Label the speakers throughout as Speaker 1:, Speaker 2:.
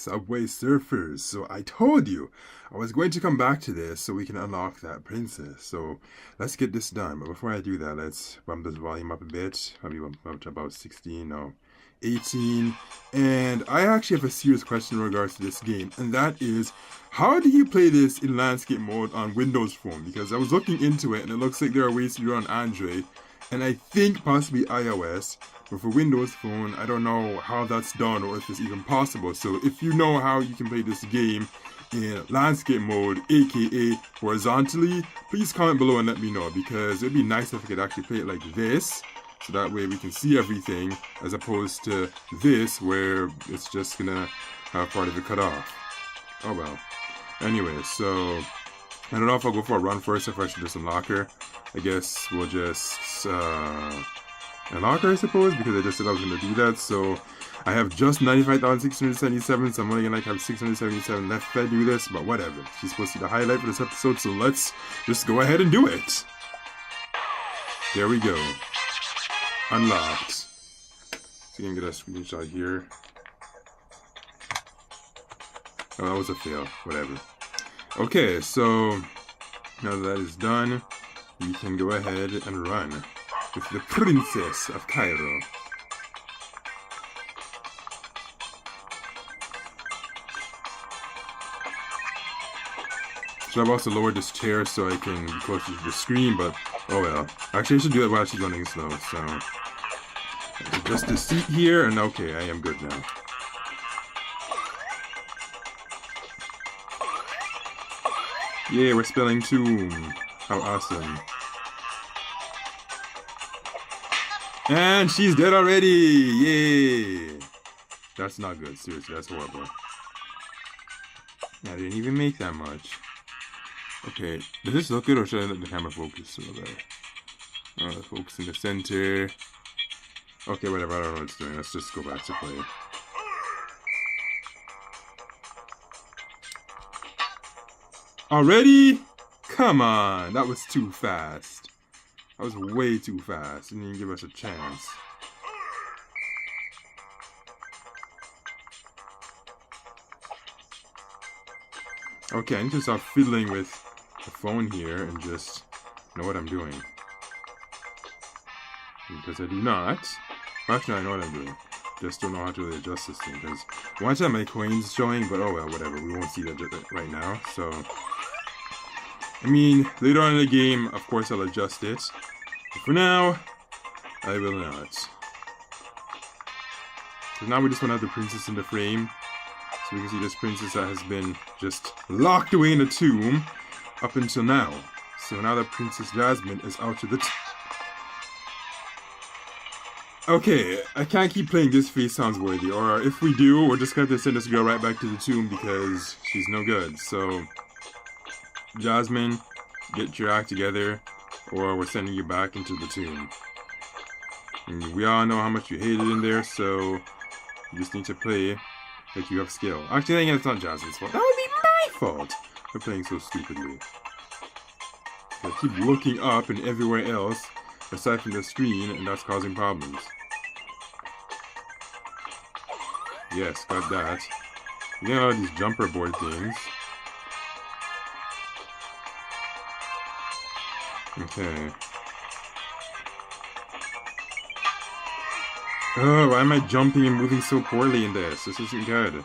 Speaker 1: Subway Surfers. So I told you I was going to come back to this so we can unlock that princess. So let's get this done. But before I do that, let's bump this volume up a bit. Maybe bump up to about 16, no, 18. And I actually have a serious question in regards to this game. And that is, how do you play this in landscape mode on Windows Phone? Because I was looking into it and it looks like there are ways to do it on Android. And I think possibly iOS. But for Windows Phone, I don't know how that's done or if it's even possible. So if you know how you can play this game in landscape mode, aka horizontally, please comment below and let me know, because it'd be nice if I could actually play it like this, so that way we can see everything, as opposed to this where it's just gonna have part of it cut off. Oh well. Anyway, so I don't know if I'll go for a run first, if I should just unlock her. I guess we'll just unlock her, I suppose, because I just said I was going to do that. So I have just 95,677, so I'm only going to have 677 left if I do this, but whatever. She's supposed to be the highlight for this episode, so let's just go ahead and do it. There we go. Unlocked. So you can get a screenshot here. Oh, that was a fail. Whatever. Okay, so now that is done, we can go ahead and run with the Princess of Cairo. Should have also lowered this chair so I can be closer to the screen, but oh well. Actually, I should do that while she's running slow, so adjust the seat here, and okay, I am good now. Yeah, we're spelling tomb. How awesome. And she's dead already! Yay! That's not good, seriously, that's horrible. I didn't even make that much. Okay, does this look good, or should I let the camera focus? So that, focus in the center. Okay, whatever, I don't know what it's doing. Let's just go back to play. Already? Come on, that was too fast. That was way too fast. Didn't even give us a chance. Okay, I need to stop fiddling with the phone here and just know what I'm doing. Because I do not. Actually, I know what I'm doing. Just don't know how to really adjust this thing. Because once I have my coins showing, but oh well, whatever. We won't see that right now. So, I mean, later on in the game, of course, I'll adjust it. But for now, I will not. So now we just want to have the princess in the frame. So we can see this princess that has been just locked away in a tomb up until now. So now that Princess Jasmine is out of the okay, I can't keep playing this face sounds worthy. Or if we do, we're just going to have to send this girl right back to the tomb because she's no good. So, Jasmine, get your act together, or we're sending you back into the tomb. And we all know how much you hate it in there, so you just need to play like you have skill. Actually, I think it's not Jasmine's fault. That would be my fault for playing so stupidly. I keep looking up and everywhere else aside from the screen, and that's causing problems. Yes, got that. You get all these jumper board things. Okay. Oh, why am I jumping and moving so poorly in this? This isn't good.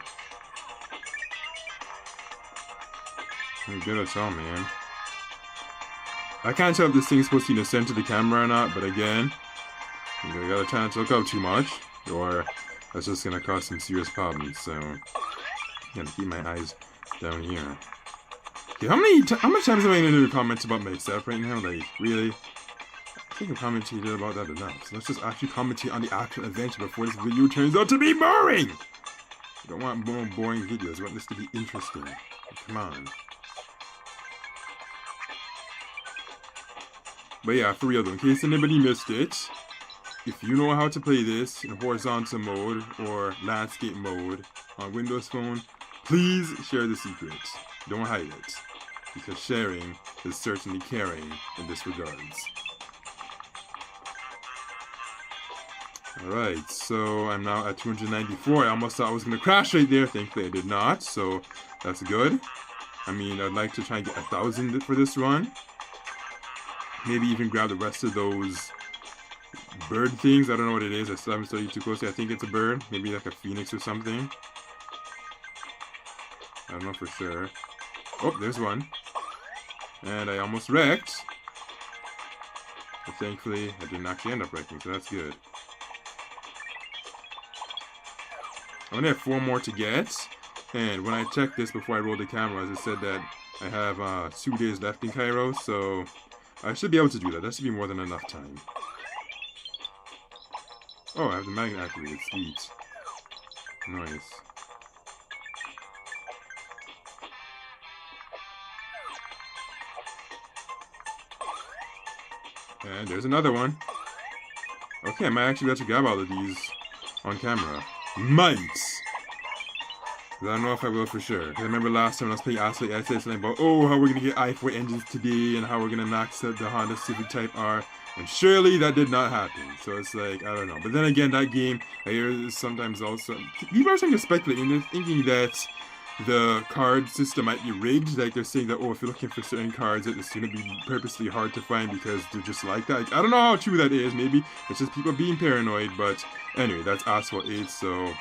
Speaker 1: Not good at all, man. I can't tell if this thing's supposed to be in the center of the camera or not, but again, you gotta try not to look up too much, or that's just gonna cause some serious problems, so I gotta keep my eyes down here. Okay, how much times am I gonna do comments about myself right now? Like, really? I think I commented about that enough, so let's just actually commentate on the actual adventure before this video turns out to be boring! I don't want more boring videos, I want this to be interesting. Come on. But yeah, for real though, in case anybody missed it, if you know how to play this in horizontal mode or landscape mode on Windows Phone, please share the secret. Don't hide it, because sharing is certainly caring in this regards. Alright, so I'm now at 294. I almost thought I was going to crash right there. Thankfully I did not, so that's good. I mean, I'd like to try and get 1,000 for this run. Maybe even grab the rest of those bird things. I don't know what it is. I still haven't studied too closely. I think it's a bird. Maybe like a phoenix or something. I don't know for sure. Oh, there's one. And I almost wrecked. But thankfully, I didn't actually end up wrecking, so that's good. I only have 4 more to get. And when I checked this before I rolled the cameras, it said that I have 2 days left in Cairo, so I should be able to do that. That should be more than enough time. Oh, I have the magnet activated. Sweet. Nice. And there's another one. Okay, I might actually be able to grab all of these on camera. Might! I don't know if I will for sure. I remember last time when I was playing Asphalt, I said something about, oh, how we're going to get i4 engines today and how we're going to max out the Honda Civic Type R. And surely that did not happen. So it's like, I don't know. But then again, that game, I hear sometimes also, people are starting to speculate and they're thinking that the card system might be rigged. Like they're saying that, oh, if you're looking for certain cards, it's going to be purposely hard to find because they're just like that. Like, I don't know how true that is. Maybe it's just people being paranoid. But anyway, that's Asphalt 8, so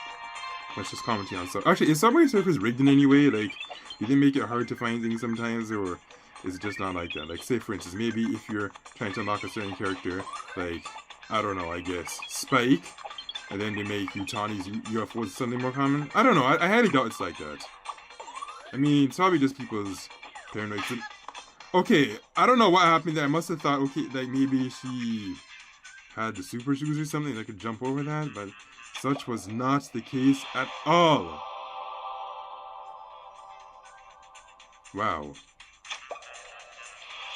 Speaker 1: let's just commenting on stuff. Actually, is Subway Surfers rigged in any way? Like, do they make it hard to find things sometimes, or is it just not like that? Like, say for instance, maybe if you're trying to unlock a certain character, like, I don't know, I guess, Spike, and then they make Utani's UFOs something more common? I don't know, I highly doubt it's like that. I mean, it's probably just people's paranoid. Okay, I don't know what happened there. I must have thought, okay, like maybe she had the super shoes or something that could jump over that, but such was not the case at all. Wow.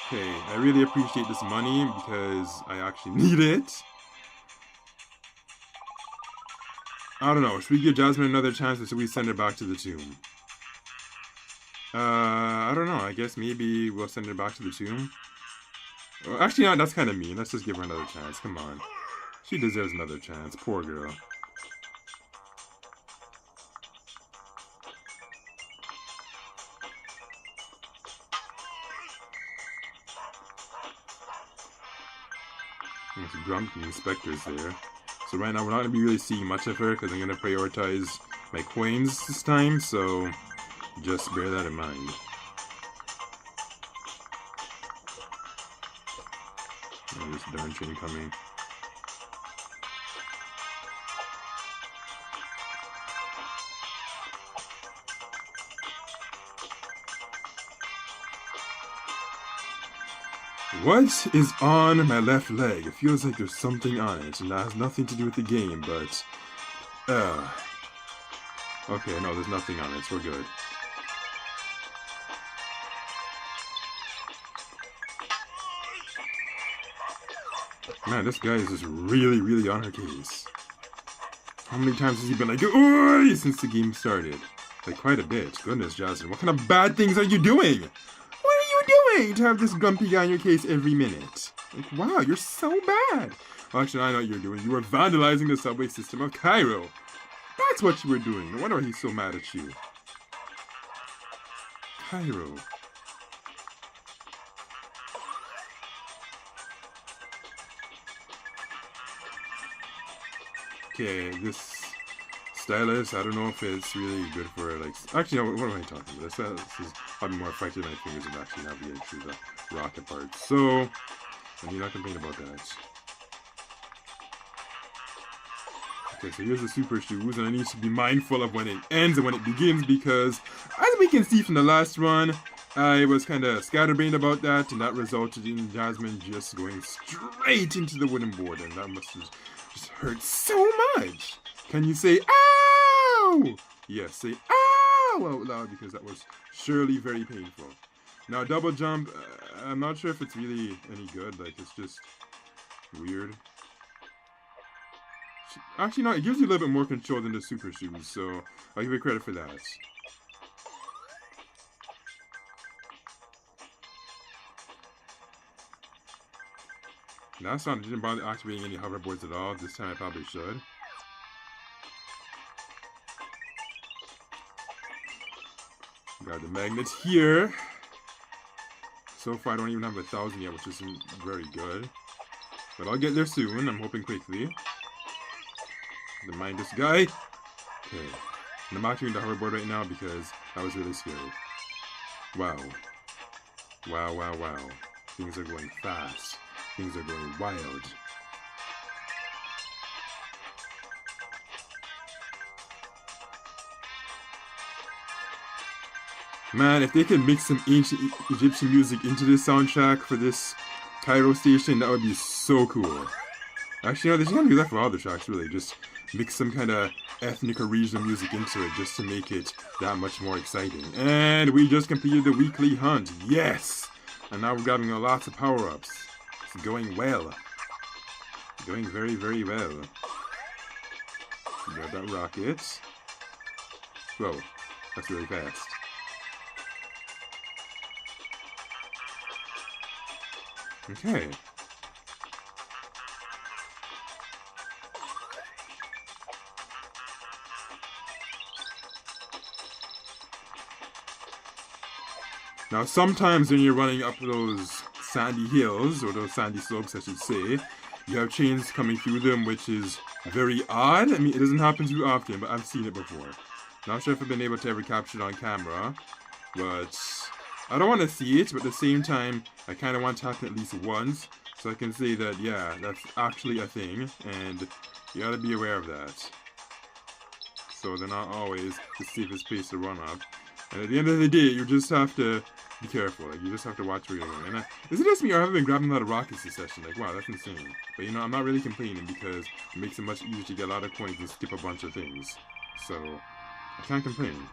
Speaker 1: Okay, I really appreciate this money because I actually need it. I don't know, should we give Jasmine another chance or should we send her back to the tomb? I don't know, I guess maybe we'll send her back to the tomb. Well, actually, no, that's kind of mean. Let's just give her another chance, come on. She deserves another chance, poor girl. There's grumpy inspectors there. So right now we're not going to be really seeing much of her because I'm going to prioritize my coins this time, so just bear that in mind. Oh, this darn train coming. What is on my left leg? It feels like there's something on it, and that has nothing to do with the game, but... Okay, no, there's nothing on it, so we're good. Man, this guy is just really, really on her case. How many times has he been like, "Oi!" since the game started? Like, quite a bit. Goodness, Jasmine, what kind of bad things are you doing? What are you doing to have this grumpy guy on your case every minute? Like, wow, you're so bad. Well, actually, I know what you're doing. You were vandalizing the subway system of Cairo. That's what you were doing. No wonder he's so mad at you. Cairo. Okay, this stylus, I don't know if it's really good for, like... Actually, no, what am I talking about? This is probably more effective than my fingers of actually navigating through the rocket part. So, I need not complain about that. Okay, so here's the super shoes, and I need to be mindful of when it ends and when it begins, because as we can see from the last run, I was kind of scatterbrained about that, and that resulted in Jasmine just going straight into the wooden board, and that must have just hurt so much. Can you say, ow? Yes, say, ow out loud, because that was surely very painful. Now, double jump, I'm not sure if it's really any good, like, it's just weird. Actually, no, it gives you a little bit more control than the super shoes, so I'll give you credit for that. Last time I didn't bother activating any hoverboards at all. This time I probably should. Got the magnets here. So far I don't even have 1,000 yet, which isn't very good. But I'll get there soon. I'm hoping quickly. To mind this guy. Okay. And I'm activating the hoverboard right now because that was really scary. Wow. Wow, wow, wow. Things are going fast. Things are going wild. Man, if they could mix some ancient Egyptian music into this soundtrack for this Cairo station, that would be so cool. Actually, no, they should do that for all the tracks, really. Just mix some kind of ethnic or regional music into it just to make it that much more exciting. And we just completed the weekly hunt. Yes! And now we're grabbing lots of power-ups. It's going well. Going very, very well. Grab that rocket. Whoa, that's really fast. Okay. Now, sometimes when you're running up those sandy hills, or those sandy slopes, I should say, you have trains coming through them, which is very odd. I mean, it doesn't happen too often, but I've seen it before. Not sure if I've been able to ever capture it on camera, but I don't want to see it, but at the same time, I kind of want to happen at least once, so I can say that, yeah, that's actually a thing, and you gotta be aware of that. So they're not always the safest place to run up. And at the end of the day, you just have to be careful. Like, you just have to watch where you're going. And is it just me, or have I been grabbing a lot of rockets this session? Like, wow, that's insane. But, you know, I'm not really complaining because it makes it much easier to get a lot of coins and skip a bunch of things. So, I can't complain.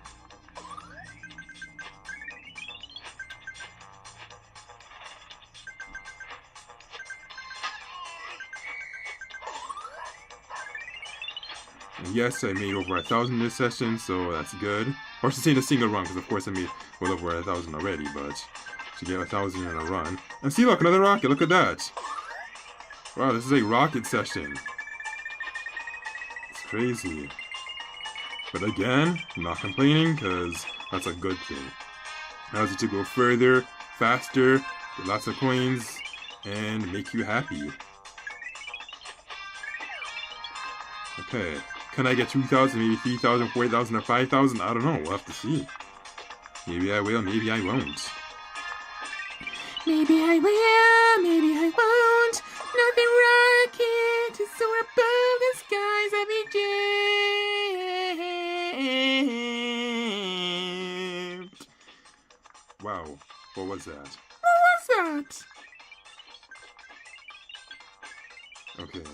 Speaker 1: And yes, I made over 1,000 this session, so that's good. Or to say in a single run, because of course I made well over 1,000 already, but to get 1,000 in a run. And see, look, another rocket, look at that. Wow, this is a rocket session. It's crazy. But again, I'm not complaining, because that's a good thing. Allows you to go further, faster, get lots of coins, and make you happy. Okay. Can I get 2,000, maybe 3,000, 4,000, or 5,000? I don't know. We'll have to see. Maybe I will, maybe I won't. Maybe I will, maybe I won't. Nothing rocket to soar above the skies of Egypt. Wow, what was that? What was that? Okay.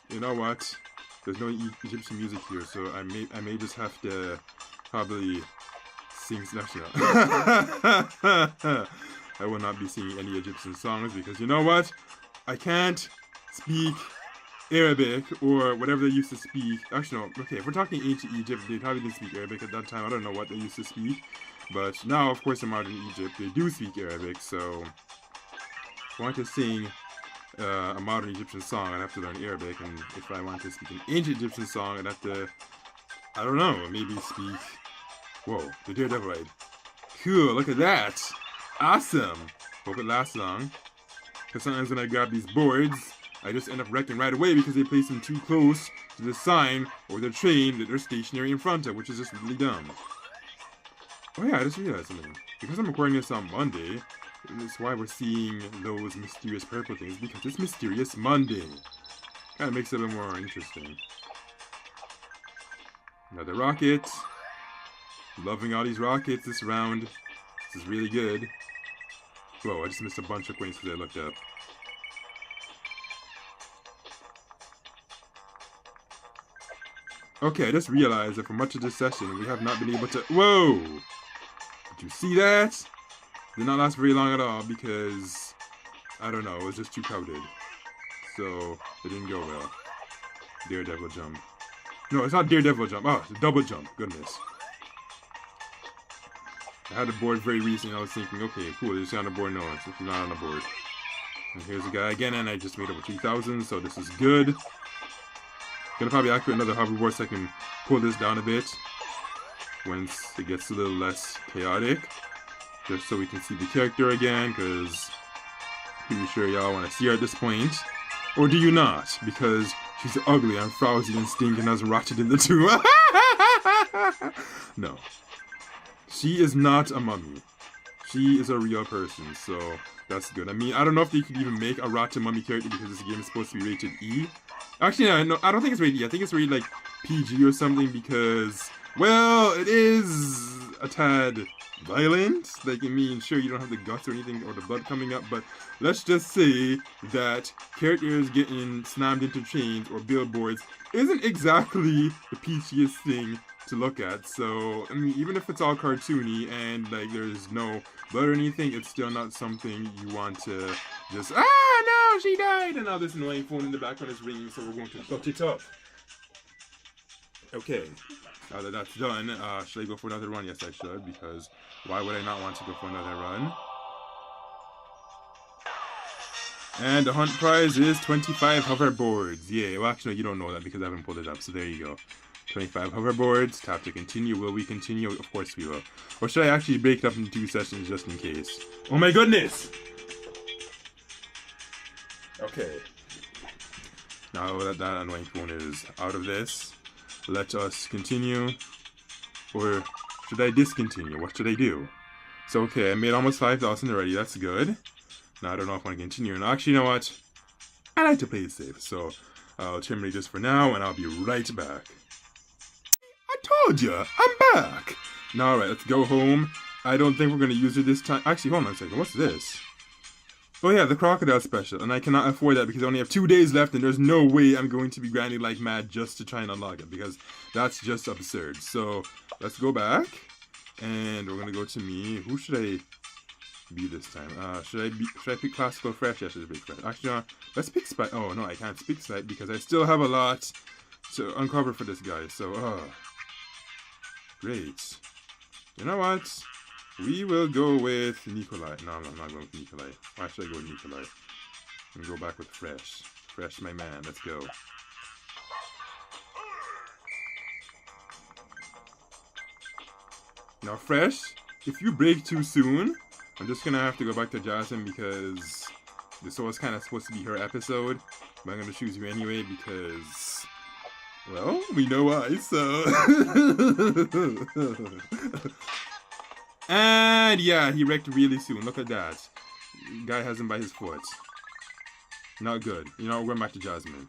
Speaker 1: You know what? There's no Egyptian music here, so I may just have to probably sing. Actually, no. I will not be singing any Egyptian songs because you know what? I can't speak Arabic or whatever they used to speak. Actually, no. Okay, if we're talking ancient Egypt, they probably didn't speak Arabic at that time. I don't know what they used to speak, but now, of course, in modern Egypt, they do speak Arabic. So, if I want to sing a modern Egyptian song, I'd have to learn Arabic, and if I want to speak an ancient Egyptian song, I'd have to, I don't know, maybe speak, whoa, the Daredevil ride. Cool, look at that. Awesome. Hope it lasts long. Because sometimes when I grab these boards, I just end up wrecking right away because they place them too close to the sign or the train that they're stationary in front of, which is just really dumb. Oh yeah, I just realized something. Because I'm recording this on Monday, that's why we're seeing those mysterious purple things, because it's Mysterious Monday. Kind of makes it a little more interesting. Another rocket. Loving all these rockets this round. This is really good. Whoa, I just missed a bunch of coins because I looked up. Okay, I just realized that for much of this session, we have not been able to... Whoa! Did you see that? Did not last very long at all because, I don't know, it was just too crowded. So, it didn't go well. Daredevil jump. No, it's not Daredevil jump. Oh, it's a double jump. Goodness. I had a board very recently. I was thinking, okay, cool, is she on the board? No, so she's not on the board. And here's the guy again, and I just made over 3,000, so this is good. Gonna probably activate another hoverboard so I can pull this down a bit once it gets a little less chaotic. Just so we can see the character again, because pretty sure y'all want to see her at this point. Or do you not? Because she's ugly and frowsy and stinking as Ratchet in the two. No. She is not a mummy. She is a real person, so that's good. I mean, I don't know if they could even make a Ratchet mummy character because this game is supposed to be rated E. Actually, no, I don't think it's rated E. I think it's rated like PG or something because, well, it is a tad violent. Like, I mean, sure, you don't have the guts or anything or the blood coming up, but let's just say that characters getting slammed into trains or billboards isn't exactly the peachiest thing to look at. So, I mean, even if it's all cartoony and, like, there's no blood or anything, it's still not something you want to just, no, she died! And now this annoying phone in the background is ringing, so we're going to shut it up. Okay. Now that that's done, should I go for another run? Yes, I should, because why would I not want to go for another run? And the hunt prize is 25 hoverboards. Yeah, well, actually, no, you don't know that because I haven't pulled it up, so there you go. 25 hoverboards. Tap to continue. Will we continue? Of course we will. Or should I actually break it up into 2 sessions just in case? Oh my goodness! Okay. Now that that annoying phone is out of this, let us continue. Or should I discontinue? What should I do? So, okay, I made almost 5,000 already. That's good. Now, I don't know if I want to continue. And actually, you know what? I like to play it safe. So, I'll terminate this for now, and I'll be right back. I told you! I'm back! Now, alright, let's go home. I don't think we're going to use it this time. Actually, hold on a second. What's this? Oh yeah, the crocodile special, and I cannot afford that because I only have 2 days left and there's no way I'm going to be grinding like mad just to try and unlock it because that's just absurd. So, let's go back, and we're gonna go to me. Who should I be this time? Should I pick classical fresh? Yeah, I should pick fresh. Actually, let's pick Spike. Oh no, I can't pick Spike because I still have a lot to uncover for this guy. So, great. You know what? We will go with Nikolai. No, I'm not going with Nikolai. Why should I go with Nikolai? I'm gonna go back with Fresh. Fresh, my man. Let's go. Now, Fresh, if you break too soon, I'm just gonna have to go back to Jasmine because this was kind of supposed to be her episode. But I'm gonna choose you anyway because, well, we know why, so... And yeah, he wrecked really soon. Look at that. Guy has him by his foot. Not good. You know, we're back to Jasmine.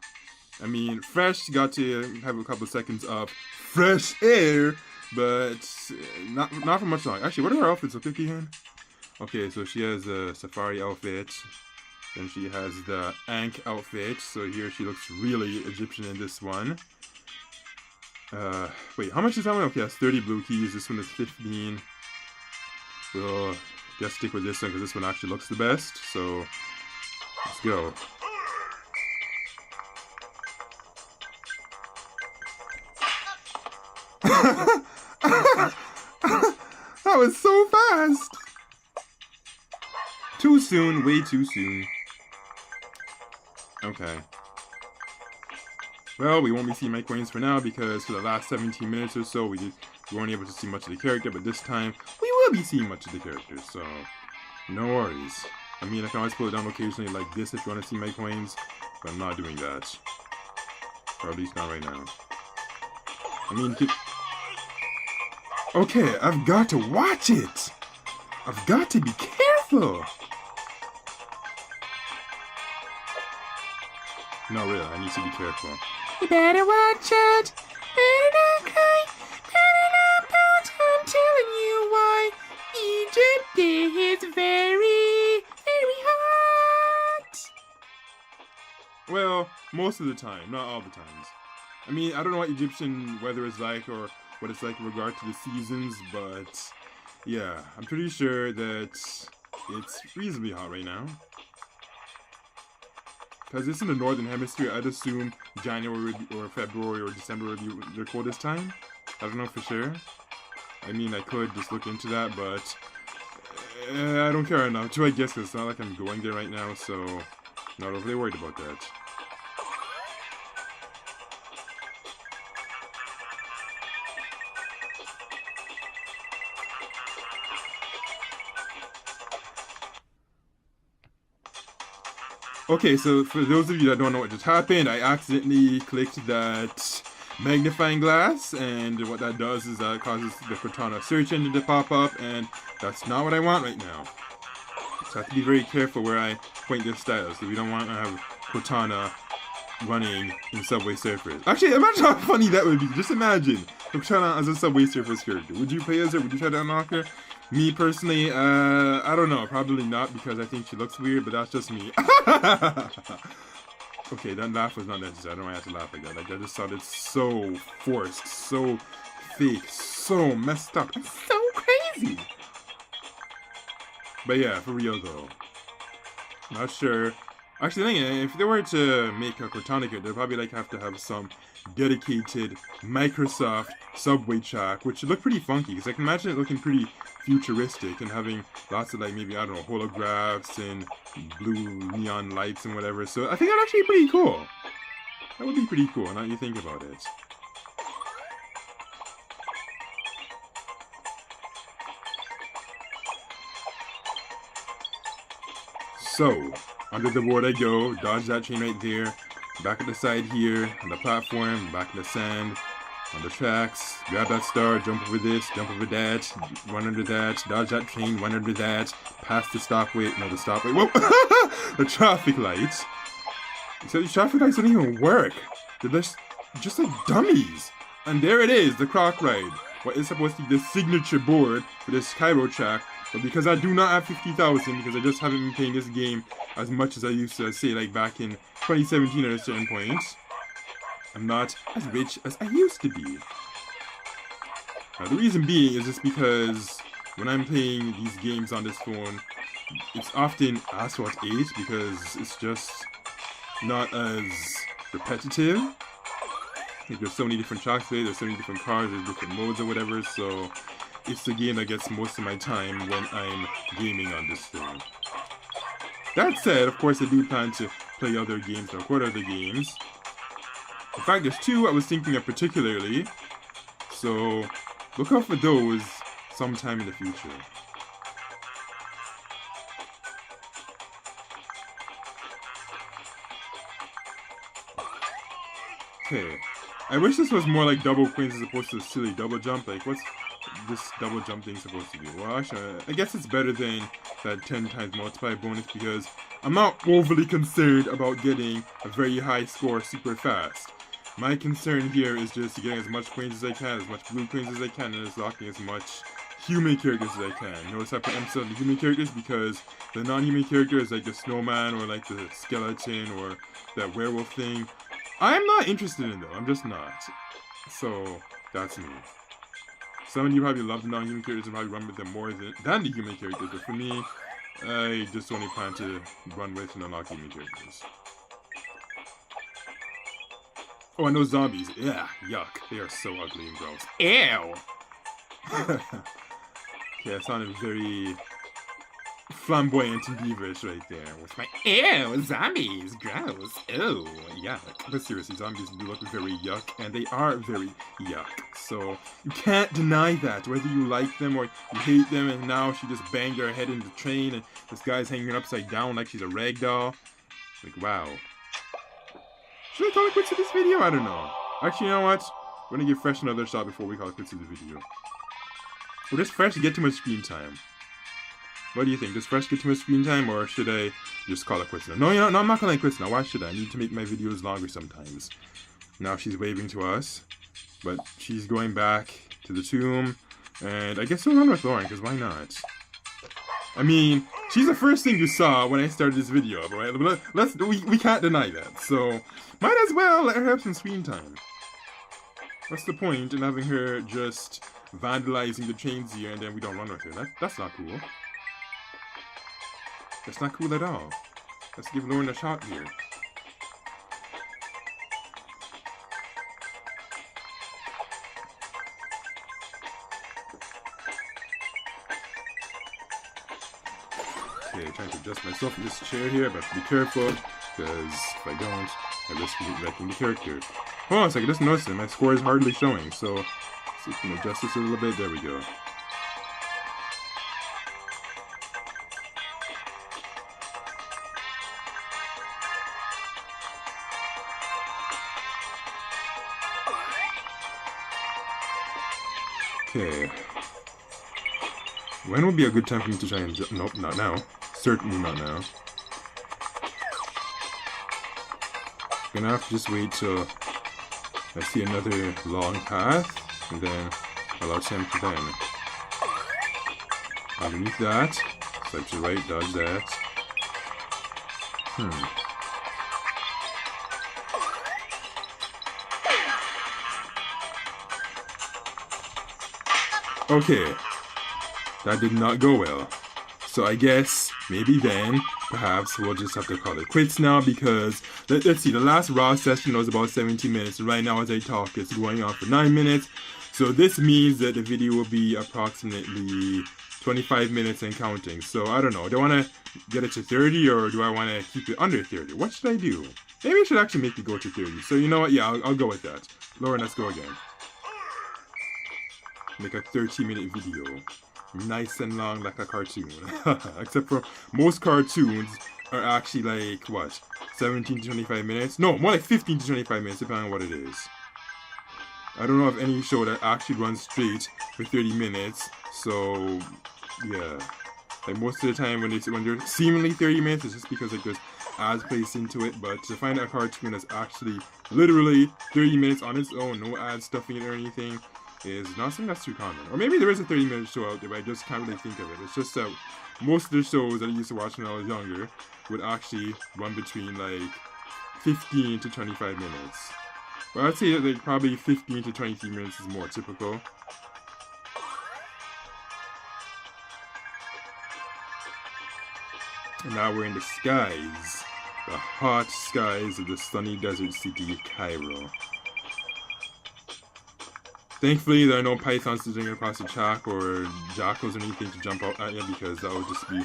Speaker 1: I mean, Fresh got to have a couple seconds of fresh air, but not for much long. Actually, what are her outfits? Look again. Okay, so she has a safari outfit. Then she has the Ankh outfit. So here she looks really Egyptian in this one. Wait, how much is that one? Okay, that's 30 blue keys. This one is 15. We'll just stick with this one because this one actually looks the best. So, let's go. That was so fast! Too soon, way too soon. Okay. Well, we won't be seeing my coins for now because for the last 17 minutes or so we weren't able to see much of the character, but this time we will be seeing much of the character, so no worries. I mean, I can always pull it down occasionally like this if you want to see my coins, but I'm not doing that. Or at least not right now. I mean, okay, I've got to watch it! I've got to be careful! No, really, I need to be careful. You better watch out! Better not cry! Better not pout! I'm telling you why! Egypt is very, very hot! Well, most of the time, not all the times. I mean, I don't know what Egyptian weather is like or what it's like in regard to the seasons, but yeah, I'm pretty sure that it's reasonably hot right now. Because it's in the northern hemisphere, I'd assume January or February or December would be their coldest time. I don't know for sure. I mean, I could just look into that, but I don't care enough to, I guess, 'cause it's not like I'm going there right now, so not overly worried about that. Okay, so for those of you that don't know what just happened, I accidentally clicked that magnifying glass, and what that does is that causes the Cortana search engine to pop up, and that's not what I want right now. So I have to be very careful where I point this stylus, so we don't want to have Cortana running in Subway Surfers. Actually, imagine how funny that would be. Just imagine Cortana as a Subway Surfers character. Would you play as her? Would you try to unlock her? Me personally, I don't know. Probably not, because I think she looks weird, but that's just me. Okay, that laugh was not necessary. I don't know why I have to laugh like that. Like, that just sounded so forced, so fake, so messed up, and so crazy. But yeah, for real though. Not sure. Actually, if they were to make a Cortana kit, they'd probably like have to have some dedicated Microsoft subway track, which would look pretty funky, because I can imagine it looking pretty futuristic and having lots of, like, maybe, I don't know, holographs and blue neon lights and whatever. So I think that'd actually be pretty cool. That would be pretty cool, now that you think about it. So, under the board I go, dodge that chain right there, back at the side here, on the platform, back in the sand, on the tracks, grab that star, jump over this, jump over that, run under that, dodge that chain, run under that, pass the stopway, no, the stopway, whoa, the traffic lights. So these traffic lights don't even work. They're just like dummies. And there it is, the croc ride. What is supposed to be the signature board for this Cairo track. But because I do not have 50,000, because I just haven't been playing this game as much as I used to, say, like back in 2017 at a certain point, I'm not as rich as I used to be. Now, the reason being is just because when I'm playing these games on this phone, it's often Asphalt 8, because it's just not as repetitive. Like, there's so many different tracks there, there's so many different cars, there's different modes or whatever, so it's the game that gets most of my time when I'm gaming on this thing. That said, of course, I do plan to play other games and record other games. In fact, there's two I was thinking of particularly, so look out for those sometime in the future. Okay, I wish this was more like double queens as opposed to a silly double jump. Like, what's this double jump thing supposed to do? Well, actually, I guess it's better than that 10 times multiply bonus, because I'm not overly concerned about getting a very high score super fast. My concern here is just getting as much coins as I can, as much blue coins as I can, and just locking as much human characters as I can. Notice I put emphasis on the human characters because the non-human characters, like the snowman or like the skeleton or that werewolf thing, I'm not interested in though. I'm just not. So that's me. Some of you probably love the non-human characters and probably run with them more than the human characters, but for me, I just only plan to run with and unlock human characters. Oh, and those zombies. Yeah, yuck. They are so ugly and gross. Ew! Okay, I sounded very flamboyant and beavish right there with my ew, zombies, gross, ew, yuck. But seriously, zombies do look very yuck, and they are very yuck. So you can't deny that, whether you like them or you hate them. And now she just banged her head into the train, and this guy's hanging her upside down like she's a rag doll. Like, wow. Should I call it quits to this video? I don't know. Actually, you know what? We're gonna give Fresh another shot before we call it quits to the video. Will this Fresh get too much screen time? What do you think? Does Fresh get too much screen time, or should I just call it quits now? No, you know, no, I'm not calling it quits now. Why should I? I need to make my videos longer sometimes. Now she's waving to us, but she's going back to the tomb, and I guess we'll run with Lauren, because why not? I mean, she's the first thing you saw when I started this video, right? We can't deny that, so might as well let her have some screen time. What's the point in having her just vandalizing the trains here and then we don't run with her? That's not cool. That's not cool at all. Let's give Lauren a shot here. Okay, trying to adjust myself in this chair here, but be careful, because if I don't, I risk wrecking the character. Hold on a second, just noticed that my score is hardly showing, so see if we can adjust this a little bit. There we go. Okay. When would be a good time for me to try and nope, not now. Certainly not now. Gonna have to just wait till I see another long path, and then I'll attempt to then. Underneath that, swipe to the right, dodge that. Okay, that did not go well. So I guess maybe then, perhaps we'll just have to call it quits now, because let's see, the last raw session was about 17 minutes, and right now as I talk it's going on for 9 minutes. So this means that the video will be approximately 25 minutes and counting. So I don't know, do I want to get it to 30 or do I want to keep it under 30? What should I do? Maybe I should actually make it go to 30. So you know what, yeah, I'll go with that. Lauren, let's go again. Make a 30-minute video. Nice and long like a cartoon. Except for most cartoons are actually like, what, 17 to 25 minutes? No, more like 15 to 25 minutes, depending on what it is. I don't know of any show that actually runs straight for 30 minutes, so, yeah. Like, most of the time when they're seemingly 30 minutes, it's just because like there's ads placed into it, but to find a cartoon that's actually literally 30 minutes on its own, no ads stuffing it or anything, is not something that's too common. Or maybe there is a 30-minute show out there, but I just can't really think of it. It's just that most of the shows that I used to watch when I was younger would actually run between like 15 to 25 minutes. But I'd say that like probably 15 to 23 minutes is more typical. And now we're in the skies. The hot skies of the sunny desert city, Cairo. Thankfully, there are no pythons sitting across the track or jackals or anything to jump out at you, because that would just be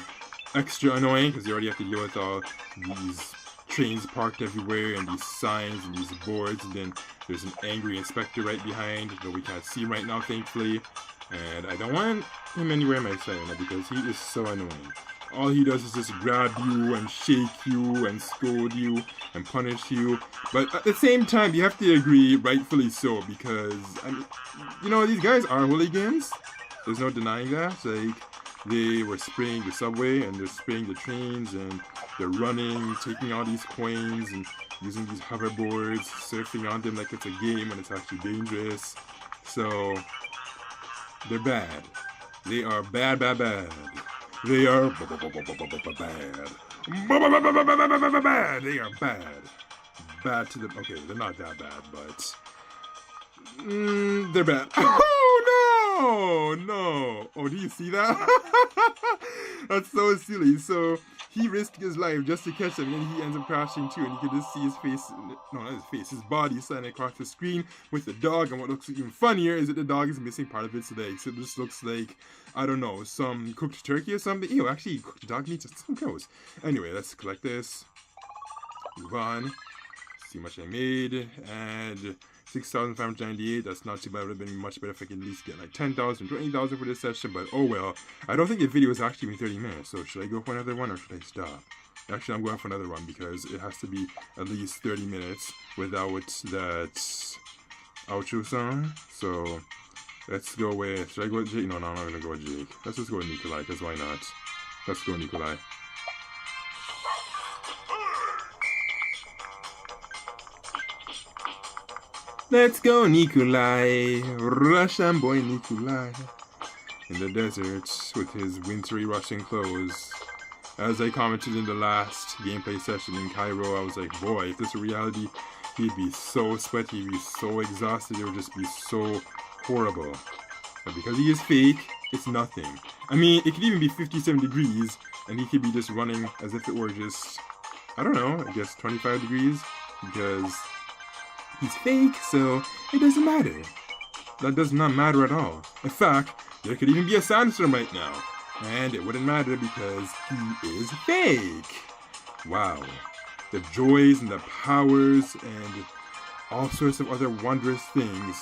Speaker 1: extra annoying, because you already have to deal with all these trains parked everywhere and these signs and these boards, and then there's an angry inspector right behind that we can't see right now, thankfully. And I don't want him anywhere in my sight right now, because he is so annoying. All he does is just grab you and shake you and scold you and punish you. But at the same time, you have to agree, rightfully so, because, I mean, you know, these guys are hooligans. There's no denying that. Like, they were spraying the subway and they're spraying the trains and they're running, taking all these coins and using these hoverboards, surfing on them like it's a game when it's actually dangerous. So, they're bad. They are bad, bad, bad. They are bad. They are bad. Bad to the... Okay, they're not that bad, but... they're bad. Oh, no! Oh, do you see that? That's so silly. So, he risked his life just to catch him, and he ends up crashing too, and you can just see his face... No, not his face. His body standing across the screen with the dog, and what looks even funnier is that the dog is missing part of its leg. So, this looks like... I don't know, some cooked turkey or something. Ew, actually, cooked dog meat is so gross. Anyway, let's collect this. Move on. See how much I made. And 6,598. That's not too bad. It would have been much better if I could at least get like 10,000, 20,000 for this session. But oh well. I don't think the video is actually even 30 minutes. So should I go for another one or should I stop? Actually, I'm going for another one because it has to be at least 30 minutes without that outro song. So... let's go with... should I go with Jake? No, I'm not going to go with Jake. Let's just go with Nikolai, because why not? Let's go Nikolai. Let's go Nikolai. Russian boy Nikolai. In the desert with his wintry Russian clothes. As I commented in the last gameplay session in Cairo, I was like, boy, if this were reality, he'd be so sweaty, he'd be so exhausted, it would just be so... horrible. But because he is fake, it's nothing. I mean, it could even be 57 degrees, and he could be just running as if it were just, I don't know, I guess 25 degrees, because he's fake, so it doesn't matter. That does not matter at all. In fact, there could even be a sandstorm right now. And it wouldn't matter because he is fake. Wow. The joys and the powers and all sorts of other wondrous things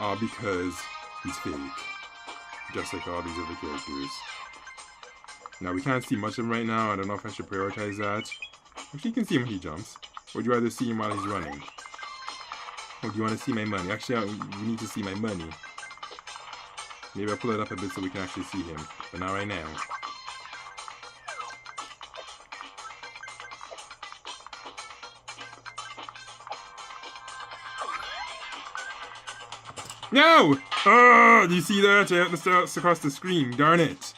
Speaker 1: are because he's fake. Just like all these other characters. Now, we can't see much of him right now. I don't know if I should prioritize that. Actually, you can see him when he jumps. Or would you rather see him while he's running? Or do you want to see my money? Actually, we need to see my money. Maybe I'll pull it up a bit so we can actually see him. But not right now. No! Oh, do you see that? I have to start across the screen. Darn it.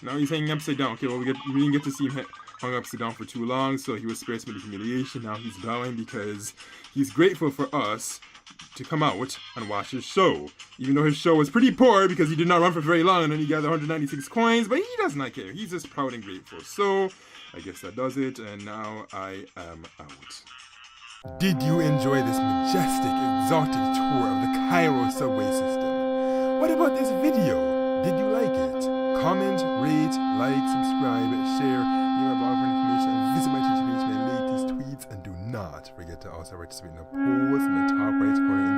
Speaker 1: Now he's hanging upside down. Okay, well, we didn't get to see him hung upside down for too long, so he was spared some of the humiliation. Now he's bowing because he's grateful for us to come out and watch his show. Even though his show was pretty poor because he did not run for very long and then he gathered 196 coins, but he does not care. He's just proud and grateful. So, I guess that does it, and now I am out. Did you enjoy this majestic, exotic tour of the Cairo subway system? What about this video? Did you like it? Comment, rate, like, subscribe, share, give a blog for information, and visit my Twitter page for my latest tweets, and do not forget to also participate in the polls in the top right corner